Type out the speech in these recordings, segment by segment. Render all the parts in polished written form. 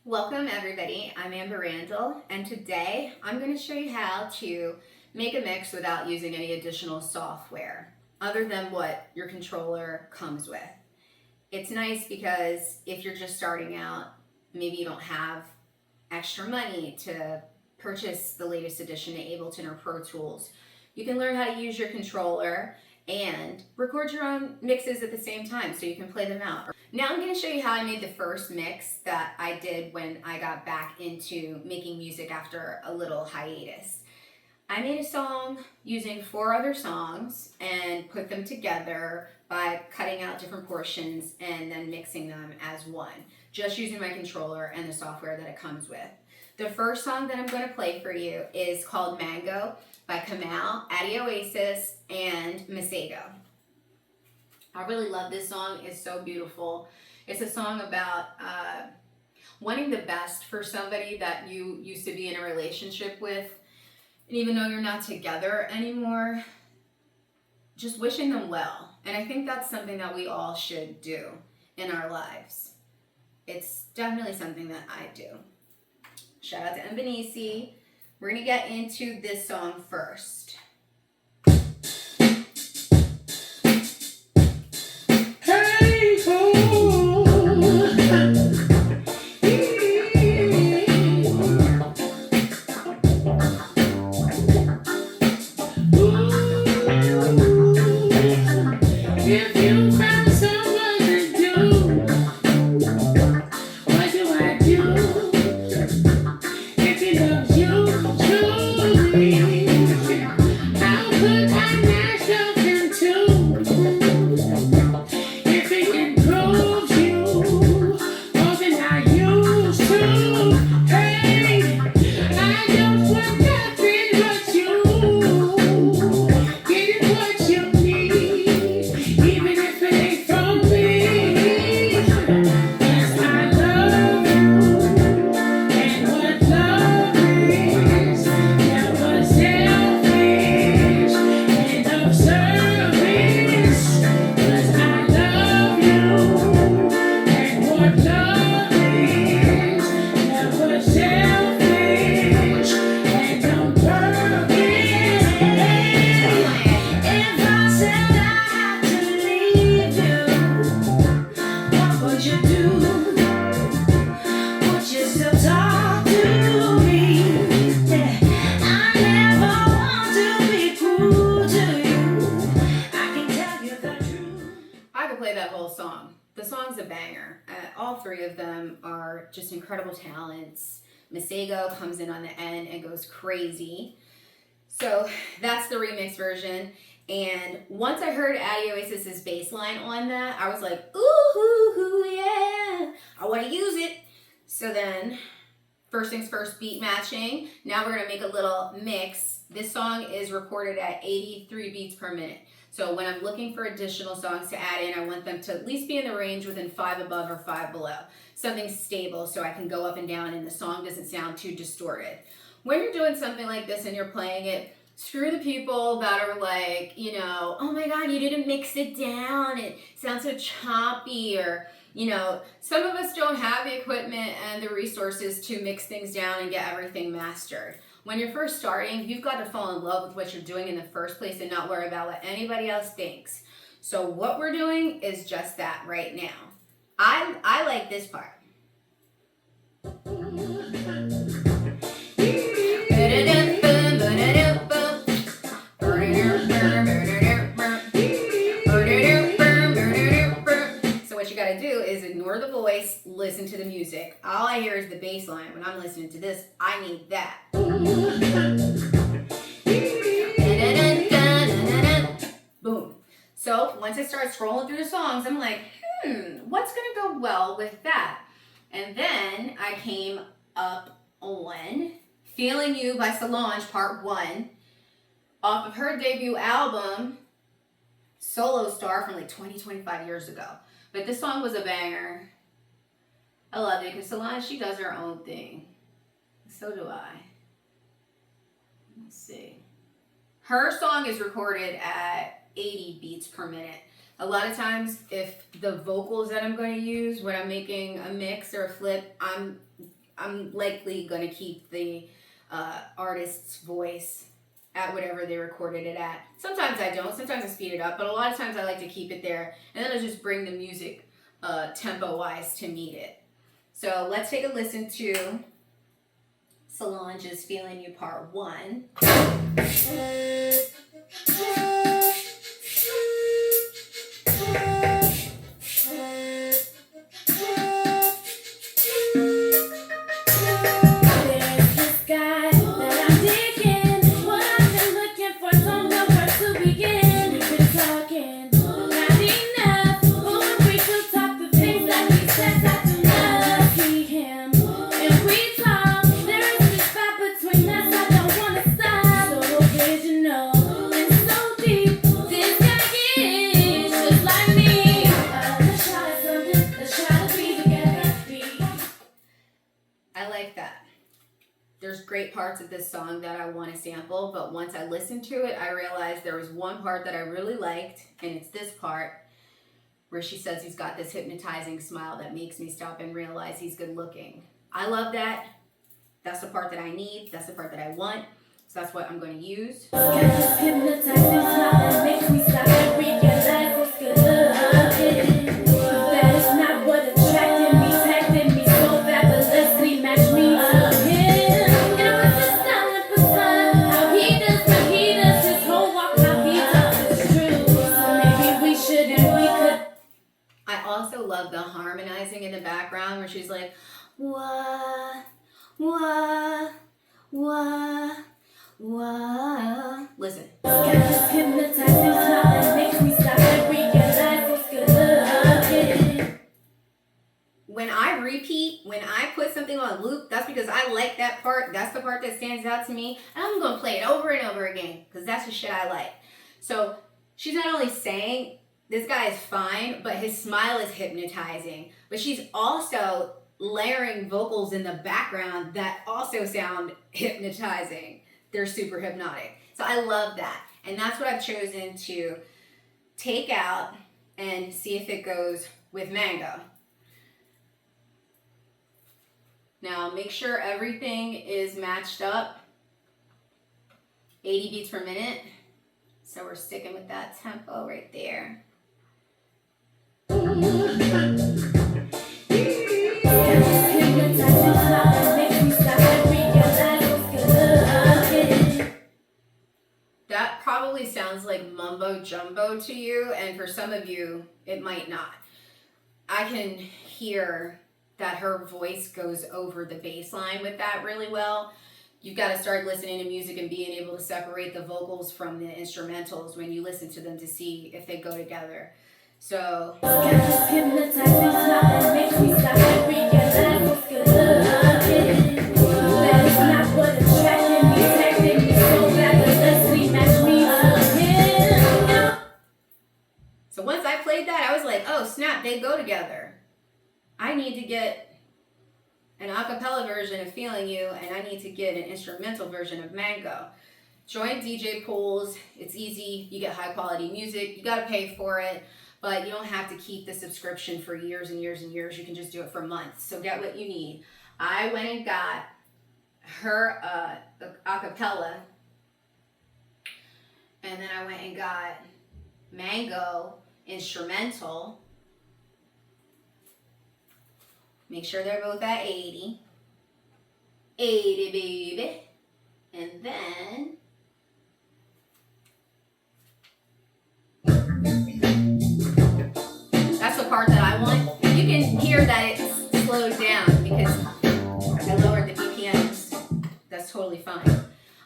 Welcome everybody, I'm Amber Randall, and today I'm going to show you how to make a mix without using any additional software other than what your controller comes with. It's nice because if you're just starting out, maybe you don't have extra money to purchase the latest edition to Ableton or Pro Tools, you can learn how to use your controller and record your own mixes at the same time so you can play them out. Now I'm going to show you how I made the first mix that I did when I got back into making music after a little hiatus. I made a song using 4 other songs and put them together by cutting out different portions and then mixing them as one, just using my controller and the software that it comes with. The first song that I'm going to play for you is called Mango by Kamal, Addy Oasis, and Masego. I really love this song. It's so beautiful. It's a song about wanting the best for somebody that you used to be in a relationship with. And even though you're not together anymore, just wishing them well. And I think that's something that we all should do in our lives. It's definitely something that I do. Shout out to Mbenisi. We're going to get into this song first. Play that whole song. The song's a banger. All 3 of them are just incredible talents. Masego comes in on the end and goes crazy. So that's the remix version. And once I heard Addy Oasis's bass line on that, I was like, ooh, yeah, I want to use it. So then, first things first, beat matching. Now we're going to make a little mix. This song is recorded at 83 beats per minute. So when I'm looking for additional songs to add in, I want them to at least be in the range within 5 above or 5 below. Something stable so I can go up and down and the song doesn't sound too distorted. When you're doing something like this and you're playing it, screw the people that are like, oh my God, you didn't mix it down. It sounds so choppy. Or, some of us don't have the equipment and the resources to mix things down and get everything mastered. When you're first starting, you've got to fall in love with what you're doing in the first place and not worry about what anybody else thinks. So what we're doing is just that right now. I like this part. So what you gotta do is ignore the voice, listen to the music. All I hear is the bass line. When I'm listening to this, I need that. Boom. So once I start scrolling through the songs, I'm like, what's gonna go well with that? And then I came up on Feeling You by Solange, part 1, off of her debut album, Solo Star, from like 25 years ago. But this song was a banger. I love it because Solange, she does her own thing. So do I. Let's see. Her song is recorded at 80 beats per minute. A lot of times, if the vocals that I'm going to use when I'm making a mix or a flip, I'm likely going to keep the artist's voice at whatever they recorded it at. Sometimes I don't. Sometimes I speed it up, but a lot of times I like to keep it there, and then I just bring the music tempo-wise to meet it. So let's take a listen to Solange's "Feeling You" Part 1. I like that. There's great parts of this song that I want to sample, but once I listened to it, I realized there was one part that I really liked, and it's this part where she says he's got this hypnotizing smile that makes me stop and realize he's good looking. I love that. That's the part that I need. That's the part that I want. So that's what I'm going to use. Hypnotizing smile that makes me stop and realize he's good looking. That is not what attracted me, attracted me so fabulously, matched me to him. And it was just silent for sun, how he does what he does, his whole walk, how he talks is true. So maybe we should and we could. I also love the harmonizing in the background where she's like, wah, wah, wah, wah. Listen. Hypnotizing smile that makes me stop and realize it's good looking. When I repeat, when I put something on loop, that's because I like that part. That's the part that stands out to me. And I'm going to play it over and over again because that's the shit I like. So she's not only saying this guy is fine, but his smile is hypnotizing. But she's also layering vocals in the background that also sound hypnotizing. They're super hypnotic. So I love that. And that's what I've chosen to take out and see if it goes with Mango. Now make sure everything is matched up. 80 beats per minute. So we're sticking with that tempo right there. That probably sounds like mumbo jumbo to you, and for some of you, it might not. I can hear that her voice goes over the bass line with that really well. You've got to start listening to music and being able to separate the vocals from the instrumentals when you listen to them to see if they go together. So once I played that, I was like, oh snap, they go together. I need to get an a cappella version of Feeling You, and I need to get an instrumental version of Mango. Join DJ pools. It's easy. You get high quality music. You got to pay for it, but you don't have to keep the subscription for years and years and years. You can just do it for months. So get what you need. I went and got her a cappella, and then I went and got Mango instrumental. Make sure they're both at 80. 80, baby. And then that's the part that I want. You can hear that it's slowed down because I lowered the BPMs. That's totally fine.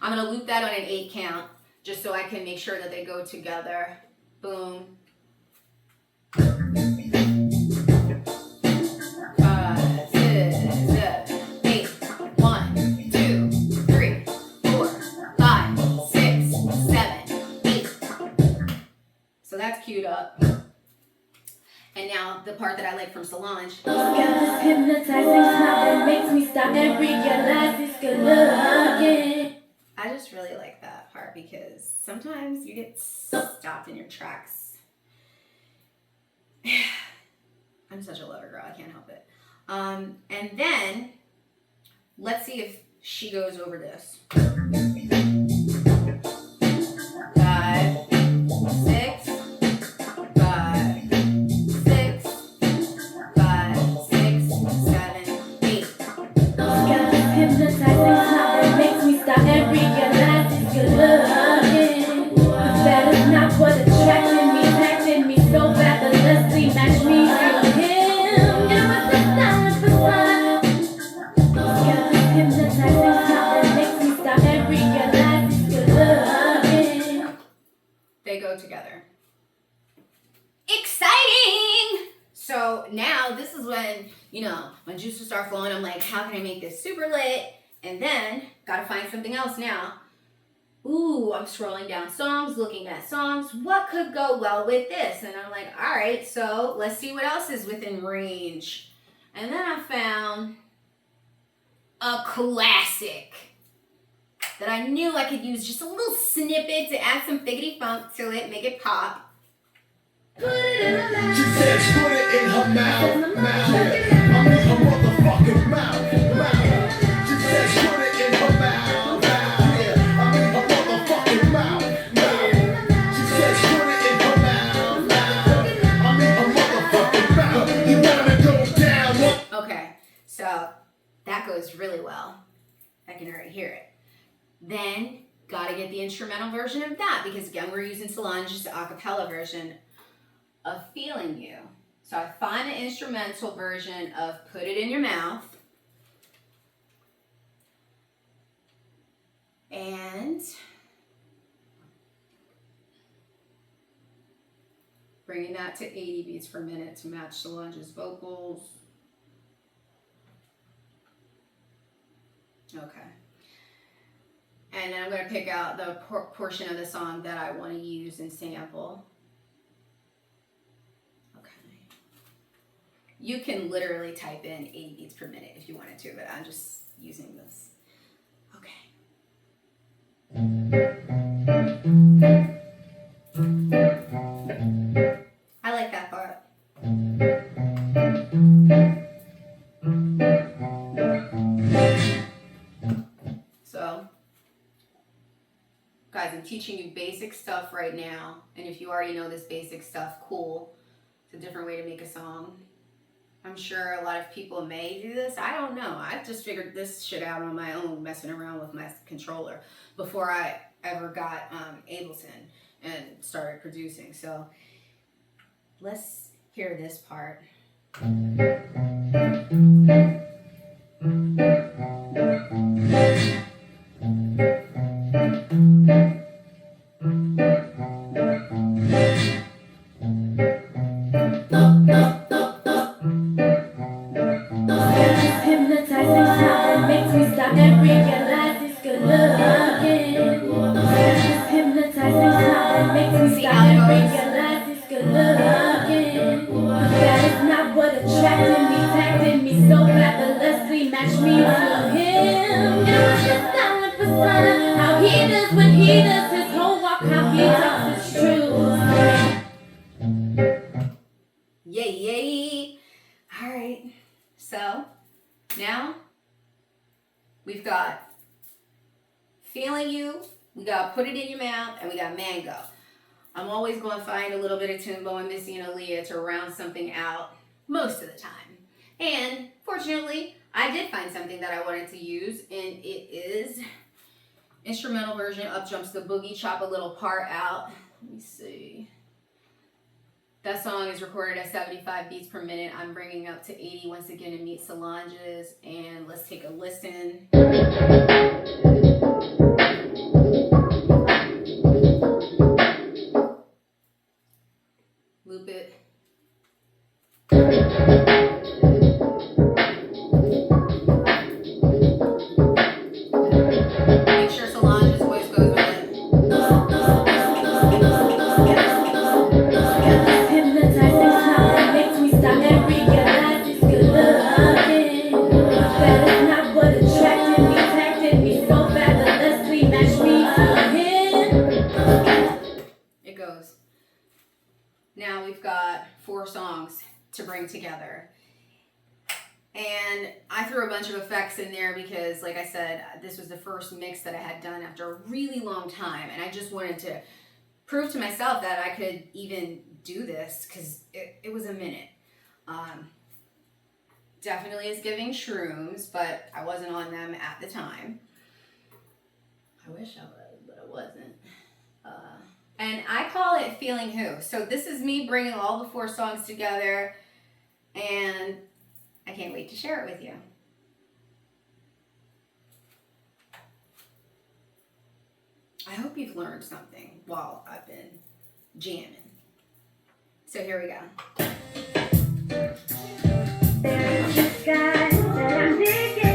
I'm going to loop that on an 8 count just so I can make sure that they go together. Boom. 5, 6, 7, 8. 1, 2, 3, 4, 5, 6, 7, 8. So that's queued up. And now the part that I like from Solange. Got this hypnotizing smile that makes me stop and realize it's good looking. I just really like that part because sometimes you get stopped in your tracks I'm such a lover girl, I can't help it. And then let's see if she goes over this. 5, 6, 5, 6, 5, 6, 7, 8. Got this hypnotizing smile that makes me stop and realize it's your loving. That is not what attracted me so fabulously, matched me to him. It was the silence beside. Got this hypnotizing smile that makes me stop and realize it's your loving. They go together. Exciting! So now this is when, my juices start flowing. I'm like, how can I make this super lit? And then, gotta find something else now. Ooh, I'm scrolling down songs, looking at songs. What could go well with this? And I'm like, all right, so let's see what else is within range. And then I found a classic that I knew I could use just a little snippet to add some figgity funk to it, make it pop. Put it in her mouth. She said she put it in her mouth, mouth. I mean her motherfucking mouth, mouth. She said she put it in her mouth, mouth. Yeah, I mean her motherfucking mouth, mouth. She said she put it in her mouth, mouth. I mean her motherfucking mouth. You wanna go down? Okay, so that goes really well. I can already hear it. Then, gotta get the instrumental version of that because again, we're using Solange's a cappella version of Feeling You. So I find the instrumental version of Put It in Your Mouth. And bringing that to 80 beats per minute to match Solange's vocals. Okay. And then I'm going to pick out the portion of the song that I want to use and sample. You can literally type in 80 beats per minute if you wanted to, but I'm just using this. Okay. I like that part. So, guys, I'm teaching you basic stuff right now, and if you already know this basic stuff, cool. It's a different way to make a song. I'm sure a lot of people may do this. I don't know. I've just figured this shit out on my own, messing around with my controller before I ever got Ableton and started producing. So let's hear this part. Yay. All right. So now we've got Feeling You, we got Put It in Your Mouth, and we got Mango. I'm always going to find a little bit of Timbo and Missy and Aaliyah to round something out most of the time. And fortunately, I did find something that I wanted to use, and it is instrumental version, Up Jumps the Boogie, chop a little part out. Let me see. That song is recorded at 75 beats per minute. I'm bringing up to 80 once again to meet Solange's, and let's take a listen. Loop it. Make sure Solange's voice goes with it. That is not what attracted me so fabulously, matched me I threw a bunch of effects in there because, like I said, this was the first mix that I had done after a really long time, and I just wanted to prove to myself that I could even do this because it was a minute. Definitely is giving shrooms, but I wasn't on them at the time. I wish I was, but I wasn't. And I call it Feeling Who. So this is me bringing all the 4 songs together, and I can't wait to share it with you. I hope you've learned something while I've been jamming. So here we go. There's this guy that I'm digging.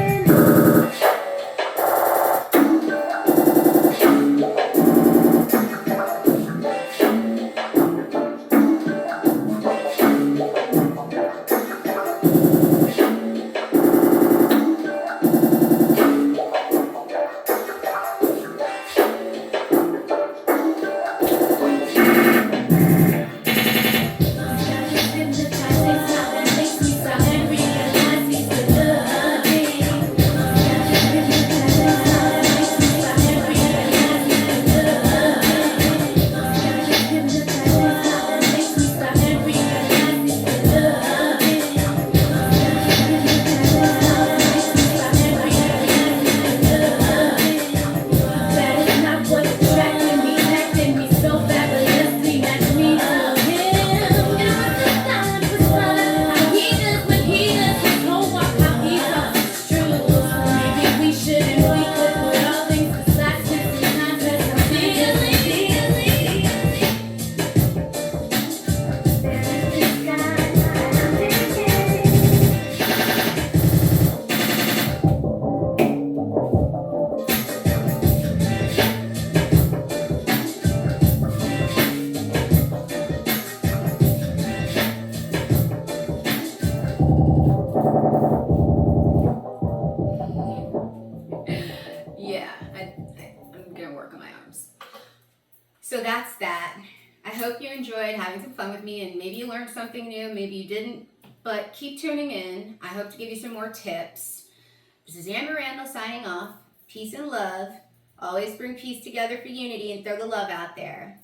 So that's that. I hope you enjoyed having some fun with me, and maybe you learned something new, maybe you didn't, but keep tuning in. I hope to give you some more tips. This is Amber Randall signing off. Peace and love. Always bring peace together for unity and throw the love out there.